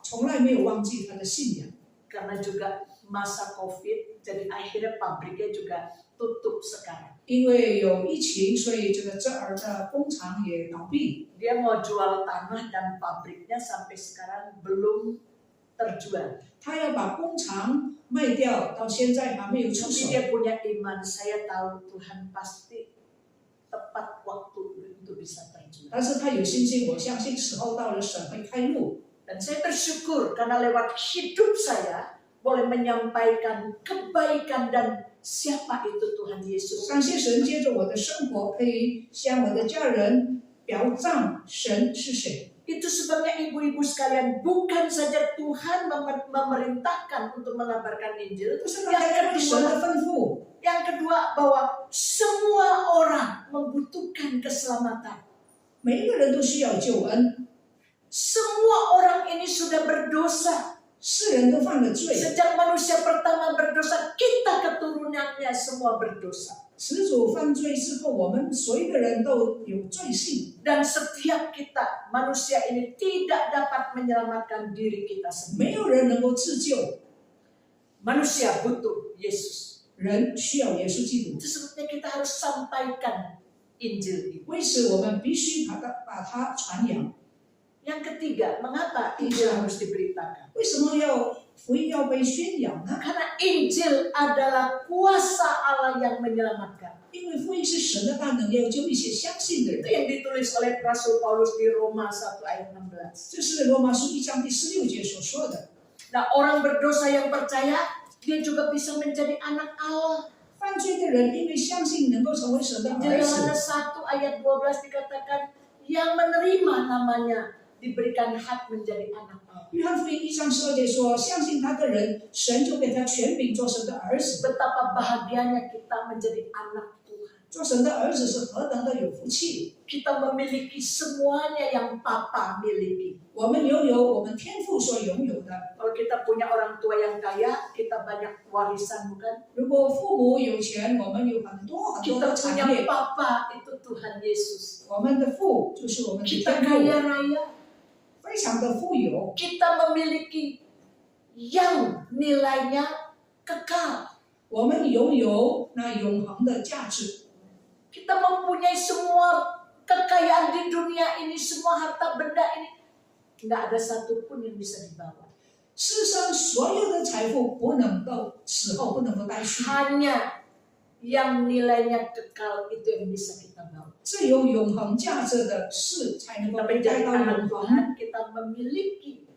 D: 从来没有忘记他的信仰。
C: Karena juga masa COVID, jadi akhirnya pabriknya juga tutup sekarang.
D: 因为有疫情，所以这个侄儿的工厂也倒闭。
C: Dia mau jual tanah dan pabriknya sampai sekarang belum terjual.
D: 他要把工厂卖掉，到现在还没有出
C: Tapi
D: 手。
C: dia punya iman, saya tahu Tuhan pasti tepat waktu untuk bisa terjual.
D: 但是他有信心，我相信时候到了，神会开路。
C: Dan saya bersyukur karena lewat hidup saya boleh menyampaikan kebaikan dan siapa itu Tuhan
D: 我
C: Yesus.
D: 感谢神，借着我的生活，可以向我的家人表彰神是谁。
C: Itu sebabnya ibu-ibu sekalian, bukan saja Tuhan memerintahkan untuk mengabarkan Injil.
D: 不是大家对神的吩咐。
C: Yang kedua, bahwa semua orang membutuhkan keselamatan.
D: 每一个人都需要救恩，
C: Semua orang ini sudah berdosa.
D: 世人都犯了罪，
C: Sejak manusia pertama berdosa, kita keturunannya semua berdosa.
D: 始祖犯罪之后，我们所有的人都有罪性。
C: Dan setiap kita, manusia ini tidak dapat menyelamatkan diri kita
D: 没
C: sendiri.
D: 有人能够自救，
C: Manusia butuh Yesus.
D: 人需要耶稣基督。
C: Itu sebabnya kita harus sampaikan Injil ini.
D: 为此，我们必须把它传扬。
C: Yang ketiga, mengapa Injil harus diberitakan?
D: 为什么福音要被宣扬呢？
C: Karena Injil adalah kuasa Allah yang menyelamatkan.
D: 因为福音是神的大能，要救一些相信的
C: Itu
D: 人。
C: yang ditulis oleh Rasul Paulus di Roma 1 ayat 16.
D: 这是罗马书1章第16节所说的。
C: Nah, orang berdosa yang percaya, dia juga bisa menjadi anak Allah.
D: 犯罪的人因为相信能够成为神的儿
C: Yohanes
D: 子。
C: 1 ayat 12 dikatakan, yang menerima namanya diberikan hak menjadi anak Allah.
D: 约翰福音1章12节说，相信他的人，神就给他权柄做神的儿子。
C: Betapa bahagianya kita menjadi anak Tuhan.
D: 做神的儿子是何等的有福气！
C: Kita memiliki semuanya yang Papa miliki.
D: 我们拥有我们天父所拥有的。
C: Kalau kita punya orang tua yang kaya, kita banyak warisan, bukan?
D: 如果父母有钱，我们有很多很多
C: Kita
D: 的产
C: punya
D: 业。
C: Papa, itu Tuhan Yesus.
D: 我们的父就是我们的
C: Kita
D: 天
C: kaya
D: 父，
C: raya.
D: 非常的富有。
C: Kita memiliki yang nilainya kekal.
D: 我们拥有那永恒的价值。
C: Kita mempunyai semua kekayaan di dunia ini, semua harta benda ini. Nggak ada satupun yang bisa dibawa.
D: 世上所有的财富不能够死后不能够带去，
C: Hanya yang nilainya kekal itu yang bisa kita bawa.
D: 只有永恒价值的事才能
C: Kita
D: 够被带
C: menjadi
D: 到
C: anak
D: 永恒。
C: Tuhan, kita memiliki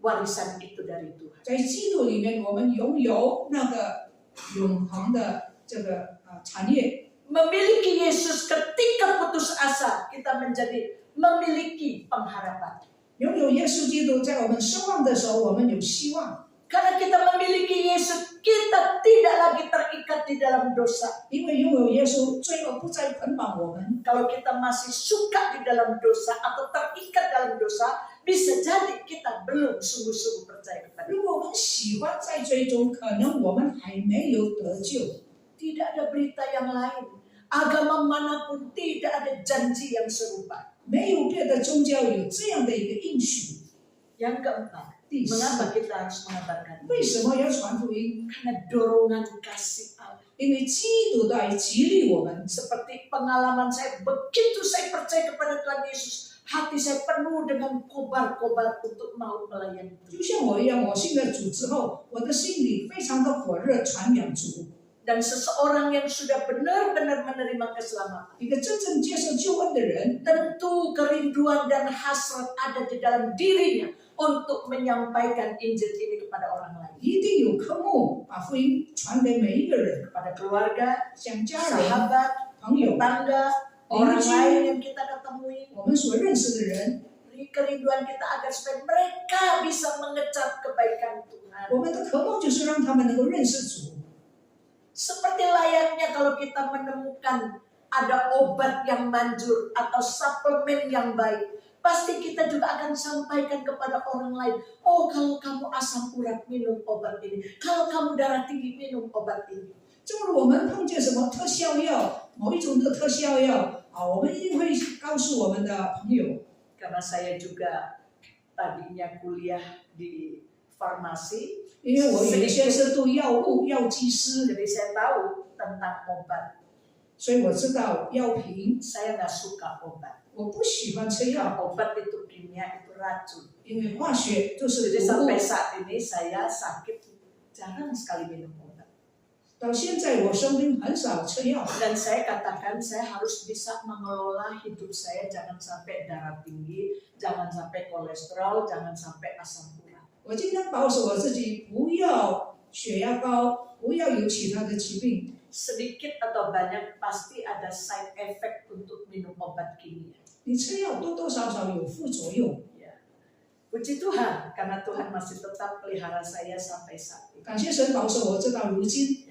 C: warisan itu dari Tuhan.
D: 在基督里面，我们拥有那个永恒的这个产业。
C: Memiliki Yesus ketika putus asa, kita menjadi memiliki pengharapan.
D: 拥有耶稣基督，在我们失望的时候，我们有希望，
C: Karena kita memiliki Yesus, kita tidak lagi terikat di dalam dosa.
D: 因为拥有耶稣，罪恶不再捆绑我们。
C: Kalau kita masih suka di dalam dosa atau terikat dalam dosa, bisa jadi kita belum sungguh-sungguh percaya kepada Dia.
D: 如果我们喜欢在罪中，可能我们还没有得救。
C: Tidak ada berita yang lain. Agama manapun tidak ada janji yang serupa.
D: 没有别的宗教有这样的一个应许。
C: Yang keempat,
D: 第四，
C: mengapa kita harus mengabarkan?
D: 为什么要传福音？
C: Karena dorongan kasih Allah.
D: 因为基督来激励我们。
C: Seperti pengalaman saya, begitu saya percaya kepada Tuhan Yesus, hati saya penuh dengan kobar-kobar untuk mau melayani
D: 就像我一样，我信了主之后，我的心里非常的火热，传扬主。
C: Dan seseorang yang sudah benar-benar menerima keselamatan,
D: 一个真正接受救恩的人，
C: tentu kerinduan dan hasrat ada di dalam dirinya untuk menyampaikan Injil ini kepada orang lain.
D: 一定有科目把福音传给每一个人，
C: Kepada keluarga,
D: 像家人、
C: sahabat,
D: 朋友、
C: tetangga, orang lain yang kita ketemui.
D: 我们所认识的人，
C: Beri kerinduan kita agar supaya mereka bisa mengecap kebaikan Tuhan.
D: 我们的渴望就是让他们能够认识主。
C: Seperti layaknya kalau kita menemukan ada obat yang manjur atau suplemen yang baik, pasti kita juga akan sampaikan kepada orang lain. Oh, kalau kamu asam urat minum obat ini, kalau kamu darah tinggi minum obat ini.
D: 正如我们碰见什么特效药，某一种的特效药啊，我们一定会告诉我们的朋友。
C: Karena saya juga tadinya kuliah di farmasi,
D: 因为我原先是读药物药剂师，
C: jadi saya tahu tentang obat.
D: 所以我知道药品。
C: Saya nggak suka obat.
D: 我不喜欢吃药，
C: Karena obat itu kimia, itu racun.
D: 因为化学就是毒
C: Jadi
D: 物
C: sampai。saat ini saya sakit jarang sekali minum obat.
D: 到现在我生病很少吃药，
C: Dan saya katakan saya harus bisa mengelola hidup saya, jangan sampai darah tinggi, jangan sampai kolesterol, jangan sampai asam urat.
D: 我尽量保守我自己，不要血压高，不要有其他的疾病。
C: Sedikit atau banyak pasti ada side effect untuk minum obat kimia.
D: 你吃药多多少少有副作用。
C: Ya. Puji Tuhan, karena Tuhan masih tetap pelihara saya sampai saat ini.
D: 感谢神保守我直到如今。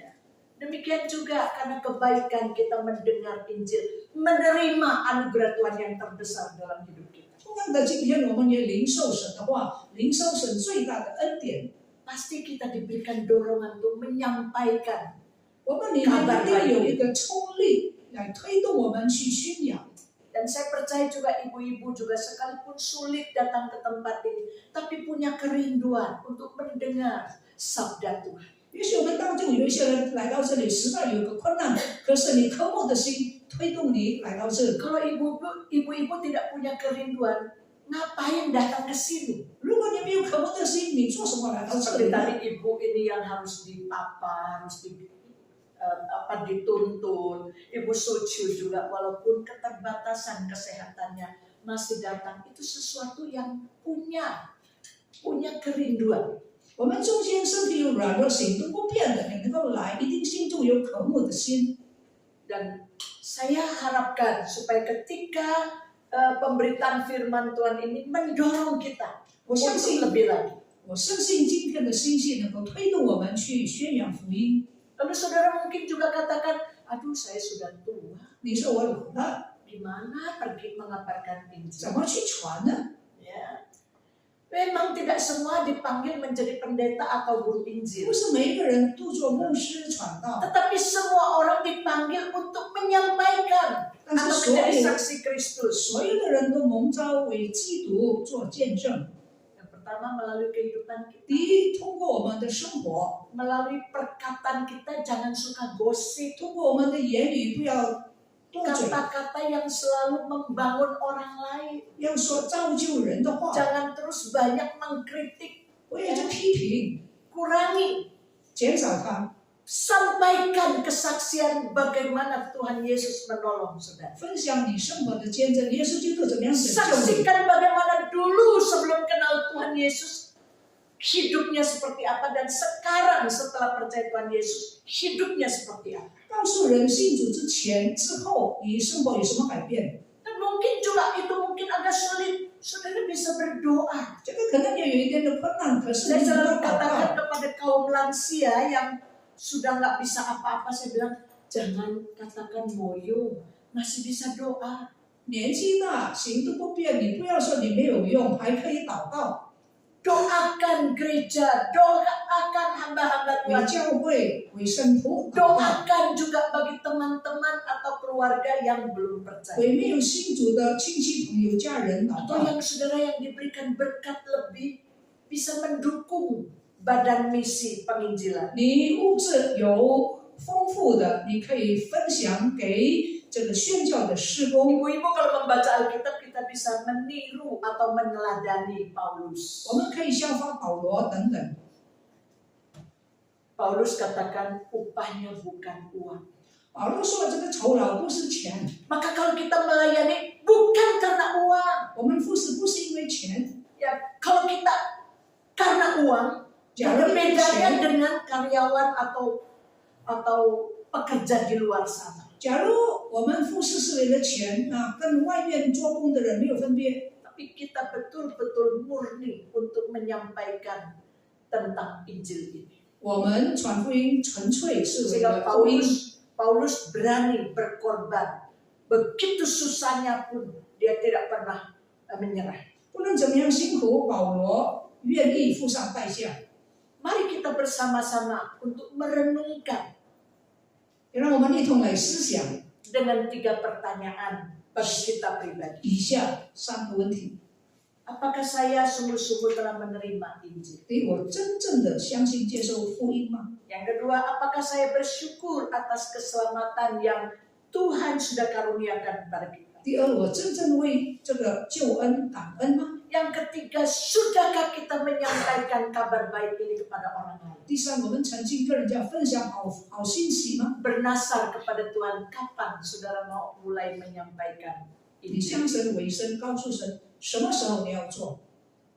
C: Demikian juga karena kebaikan kita mendengar Injil, menerima anugerah Tuhan yang terbesar dalam hidup kita.
D: 同样的，今天我们也领受神的话，领受神最大的恩典。
C: Pasti kita diberikan dorongan untuk menyampaikan.
D: 我们里面一定有一个冲力来推动我们去宣扬。
C: Dan saya percaya juga ibu-ibu juga sekalipun sulit datang ke tempat ini, tapi punya kerinduan untuk mendengar sabda Tuhan.
D: 也许我们当中有一些人来到这里，实在有个困难，可是你渴慕的心推动你来到这里。
C: Kalau ibu-ibu tidak punya kerinduan, ngapain datang ke sini?
D: 如果你没有渴慕的心，你做什么来到这
C: Seperti
D: 里呢？
C: tadi ibu ini yang harus dipapa, harus dituntun. Ibu Suciu juga walaupun keterbatasan kesehatannya masih datang. Itu sesuatu yang punya kerinduan.
D: 我们中间身体有软弱、行动不便的，你能够来，一定心中有渴慕的心。
C: Dan saya harapkan supaya ketika pemberitaan firman Tuhan ini mendorong kita
D: 我相
C: untuk
D: 信，
C: lebih lagi.
D: 我深信今天的信息能够推动我们去宣扬福音。
C: Lalu saudara mungkin juga katakan, aduh saya sudah tua,
D: 你说我老了，
C: gimana pergi mengabarkan
D: 怎
C: Injil?
D: 么去传呢？
C: Ya. Memang tidak semua dipanggil menjadi pendeta atau guru
D: 不
C: Injil.
D: 是每一个人都做牧师传道，
C: Tetapi semua orang dipanggil untuk menyampaikan
D: 但
C: atau
D: 是所
C: menjadi
D: 有
C: saksi Kristus.
D: 所有的人都蒙召为基督做见证。
C: Yang pertama melalui kehidupan kita,
D: 第一，通过我们的生活，
C: melalui perkataan kita jangan suka gosip,
D: 通过我们的言语，不要多嘴，
C: kata-kata yang selalu membangun orang lain.
D: 要说造就人的话，
C: Jangan terus banyak mengkritik,
D: 不要去批评，
C: kurangi.
D: 减少它，
C: Sampaikan kesaksian bagaimana Tuhan Yesus menolong saudara.
D: 分享你生活的见证，耶稣基督怎么样拯救你。
C: Saksikan bagaimana dulu sebelum kenal Tuhan Yesus hidupnya seperti apa dan sekarang setelah percaya Tuhan Yesus hidupnya seperti apa.
D: 告诉人信主之前、之后，你生活有什么改变？
C: Dan mungkin juga itu mungkin agak sulit. Saudara bisa berdoa.
D: 这个可能也有一点的困难，可是
C: Saya
D: 你能
C: selalu
D: 够祷
C: katakan
D: 告。
C: kepada kaum lansia yang sudah nggak bisa apa-apa, saya bilang jangan katakan moyo, masih bisa doa.
D: 年纪大、行动不便，你不要说你没有用，还可以祷告，
C: Doakan gereja, doakan hamba-hamba
D: 为
C: Tuhan.
D: 教会、为圣徒祷告，
C: Doakan juga bagi teman-teman atau keluarga yang belum percaya.
D: 为没有信主的亲戚朋友、家人祷
C: Atau
D: 告。
C: yang saudara yang diberikan berkat lebih bisa mendukung badan misi penginjilan.
D: 你物质有丰富的，你可以分享给这个宣教的事工。
C: Ibu-ibu kalau membaca Alkitab kita bisa meniru atau meneladani Paulus.
D: 我们可以效法保罗等等。
C: Paulus katakan upahnya bukan uang.
D: 保罗说这个酬劳不是钱，
C: Maka kalau kita melayani bukan karena uang.
D: 我们服侍不是因为钱。
C: Ya, kalau kita karena uang,
D: Jangan
C: bedanya
D: dipikir.
C: dengan karyawan atau pekerja di luar sana.
D: 假如我们服侍是为了钱，那跟外面做工的人没有分别。
C: Tapi kita betul-betul murni untuk menyampaikan tentang Injil ini.
D: 我们传福音纯粹是为
C: Sehingga
D: 了福音。
C: Paulus berani berkorban. Begitu susahnya pun dia tidak pernah menyerah.
D: 不论怎么样辛苦，保罗愿意付上代价。
C: Mari kita bersama-sama untuk merenungkan
D: 让我们一同来思想
C: dengan 3 pertanyaan bagi kita pribadi.
D: 以下3个问题：
C: Apakah saya sungguh-sungguh telah menerima Injil?
D: 第一，我真正的相信接受福音吗？
C: Yang kedua, apakah saya bersyukur atas keselamatan yang Tuhan sudah karuniakan kepada kita?
D: 第二，我真正为这个救恩感恩吗？
C: Yang ketiga, sudahkah kita menyampaikan kabar baik ini kepada orang lain?
D: 第三，我们曾经跟人家分享好信息吗？
C: Bernasar kepada Tuhan, kapan saudara mau mulai menyampaikan
D: 你
C: Injil?
D: 向神委身，告诉神什么时候你要做。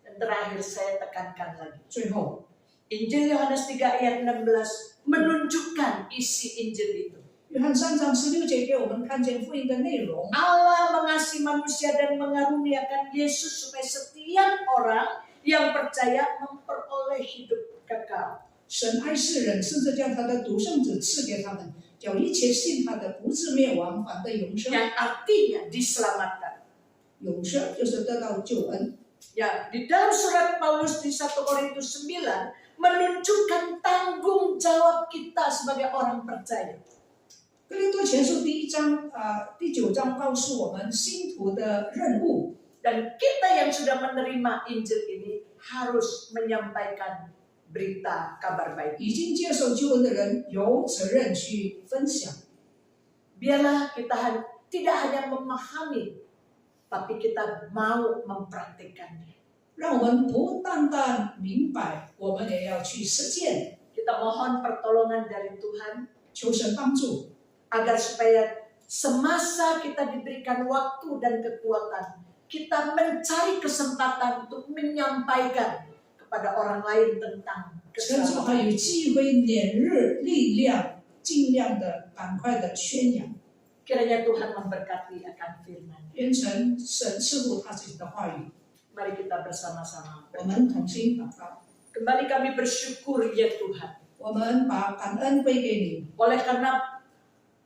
C: Dan terakhir saya tekankan lagi.
D: 最后，
C: Injil Yohanes 3 ayat 16 menunjukkan isi Injil itu.
D: 约翰3章16节给我们看见福音的内容。
C: Allah mengasihi manusia dan mengaruniakan Yesus supaya setiap orang yang percaya memperoleh hidup kekal.
D: 神爱世人，甚至将他的独生子赐给他们，叫一切信他的不至灭亡，反得永生。
C: Yang artinya diselamatkan.
D: 永生就是得到救恩。
C: Ya, di dalam surat Paulus di 1 Korintus 9 menunjukkan tanggung jawab kita sebagai orang percaya.
D: 哥林多前书第9章告诉我们信徒的任务，
C: Dan kita yang sudah menerima Injil ini harus menyampaikan berita kabar baik.
D: 已经接受救恩的人有责任去分享。
C: Biarlah kita tidak hanya memahami, tapi kita mau mempraktikkannya.
D: 让我们不单单明白，我们也要去实践，
C: Kita mohon pertolongan dari Tuhan
D: 求神帮助，
C: agar supaya semasa kita diberikan waktu dan kekuatan, kita mencari kesempatan untuk menyampaikan kepada orang lain tentang
D: 趁着
C: keselamatan.
D: 还有机会，连日力量，尽量的赶快的宣扬，
C: Kiranya Tuhan memberkati akan firman.
D: 愿神赐福他自己的话语。
C: Mari kita bersama-sama.
D: 我们同心祷告，
C: Kembali kami bersyukur ya Tuhan.
D: 我们把感恩归给你，
C: Oleh karena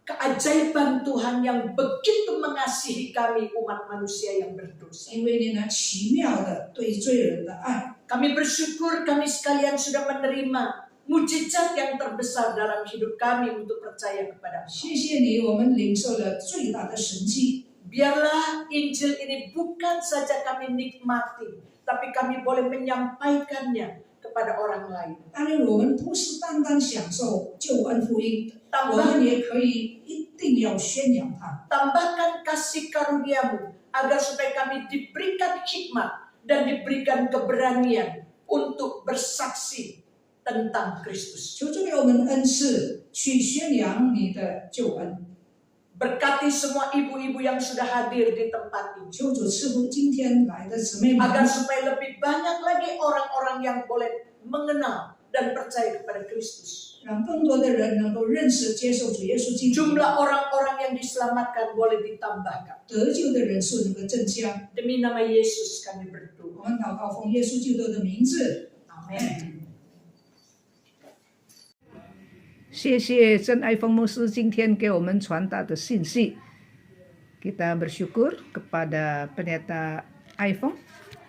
C: keajaiban Tuhan yang begitu mengasihi kami umat manusia yang berdosa.
D: 因为你那奇妙的对罪人的爱。
C: Kami bersyukur kami sekalian sudah menerima mujizat yang terbesar dalam hidup kami untuk percaya kepada-Mu.
D: 谢谢你，我们领受了最大的神迹。
C: Biarlah Injil ini bukan saja kami nikmati, tapi kami boleh menyampaikannya kepada orang lain.
D: 当然，我们不是单单享受救恩福音，我
C: Tambah,
D: 们也可以一定要宣扬它。
C: tambahkan kasih karunia-Mu agar supaya kami diberikan hikmat dan diberikan keberanian untuk bersaksi tentang Kristus.
D: 求主给我们恩赐，去宣扬你的救恩。
C: Berkati semua ibu-ibu yang sudah hadir di tempat ini.
D: 求主赐福今天来的姊妹们，
C: Agar supaya lebih banyak lagi orang-orang yang boleh mengenal dan percaya kepada Kristus.
D: 让更多的人能够认识、接受主耶稣基督，
C: Jumlah orang-orang yang diselamatkan boleh ditambahkan.
D: 得救的人数能够增加。
C: Demi nama Yesus kami
D: 我
C: berdoa.
D: 们祷告奉耶稣基督的名字，
C: Amin.
A: 谢谢真爱风牧师今天给我们传达的信息。Kita bersyukur kepada pendeta iPhone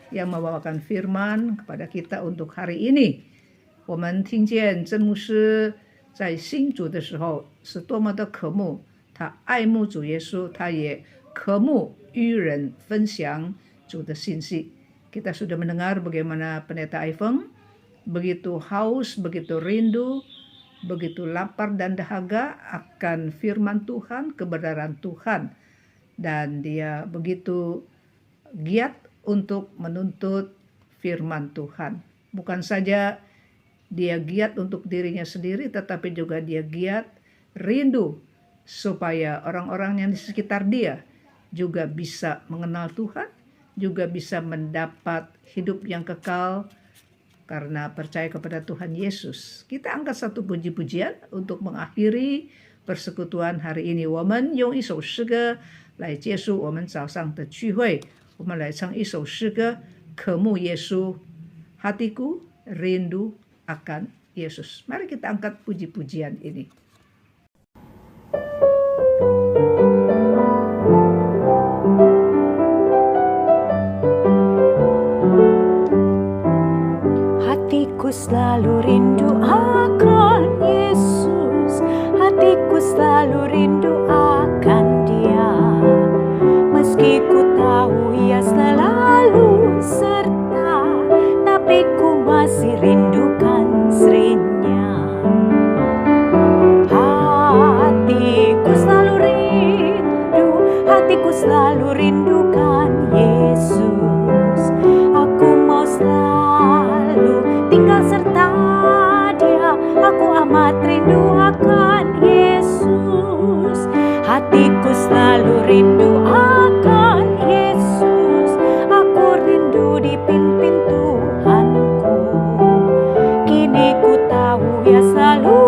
A: yang membawakan firman kepada kita untuk hari ini. 我们听见真牧师在信主的时候是多么的渴慕，他爱慕主耶稣，他也渴慕与人分享主的信息。Kita sudah mendengar bagaimana pendeta iPhone begitu haus, begitu rindu begitu lapar dan dahaga akan firman Tuhan, kebenaran Tuhan. Dan dia begitu giat untuk menuntut firman Tuhan. Bukan saja dia giat untuk dirinya sendiri, tetapi juga dia giat, rindu supaya orang-orang yang di sekitar dia juga bisa mengenal Tuhan, juga bisa mendapat hidup yang kekal karena percaya kepada Tuhan Yesus. Kita angkat satu puji-pujian untuk mengakhiri persekutuan hari ini. 我们用一首诗歌来结束我们早上的聚会。我们来唱一首诗歌，渴慕耶稣。Hatiku rindu akan Yesus. Mari kita angkat puji-pujian ini.
B: Hatiku selalu rindu akan Yesus, hatiku selalu rindu akan Dia. Meski ku tahu Ia selalu serta, tapi ku masih rindukan serinya. Hatiku selalu rindu, hatiku selalu rindukan Yesus. Aku mau selalu tinggal serta Dia, aku amat rindu akan Yesus. Hatiku selalu rindu akan Yesus, aku rindu dipimpin Tuhanku. Kini ku tahu Ia selalu